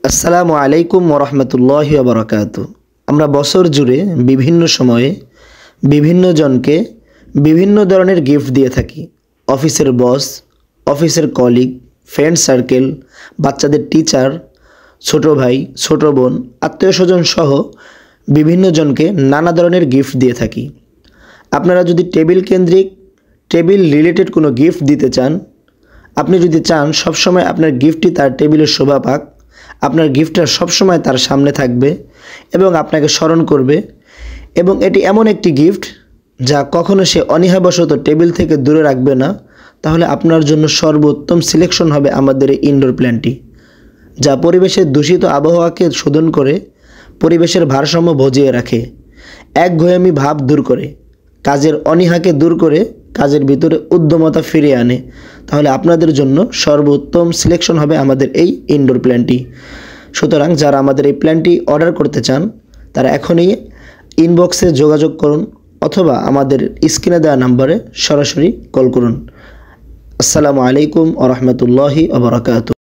আসসালামু আলাইকুম ওরহমতুল্লাহি ওবরাকাতু। আমরা বছর জুড়ে বিভিন্ন সময়ে বিভিন্ন জনকে বিভিন্ন ধরনের গিফট দিয়ে থাকি। অফিসের বস, অফিসের কলিগ, ফ্রেন্ড সার্কেল, বাচ্চাদের টিচার, ছোট ভাই, ছোট বোন, আত্মীয় স্বজন সহ বিভিন্ন জনকে নানা ধরনের গিফট দিয়ে থাকি। আপনারা যদি টেবিল কেন্দ্রিক, টেবিল রিলেটেড কোনো গিফট দিতে চান, আপনি যদি চান সবসময় আপনার গিফটটি তার টেবিলের শোভা পাক, আপনার গিফটটা সবসময় তার সামনে থাকবে এবং আপনাকে স্মরণ করবে, এবং এটি এমন একটি গিফট যা কখনো সে অনীহাবশত টেবিল থেকে দূরে রাখবে না, তাহলে আপনার জন্য সর্বোত্তম সিলেকশন হবে আমাদের এই ইনডোর প্ল্যান্টটি, যা পরিবেশের দূষিত আবহাওয়াকে শোধন করে, পরিবেশের ভারসাম্য বজিয়ে রাখে, একঘেয়েমি ভাব দূর করে, কাজের অনীহাকে দূর করে কাজের ভিতরে উদ্যমতা ফিরিয়ে আনে। তাহলে আপনাদের জন্য সর্বোত্তম সিলেকশন হবে আমাদের এই ইনডোর প্ল্যান্টটি। সুতরাং যারা আমাদের এই প্ল্যান্টটি অর্ডার করতে চান তারা এখনই ইনবক্সে যোগাযোগ করুন অথবা আমাদের স্ক্রিনে দেওয়া নম্বরে সরাসরি কল করুন। আসসালামু আলাইকুম ওয়া রাহমাতুল্লাহি ওয়া বারাকাতুহু।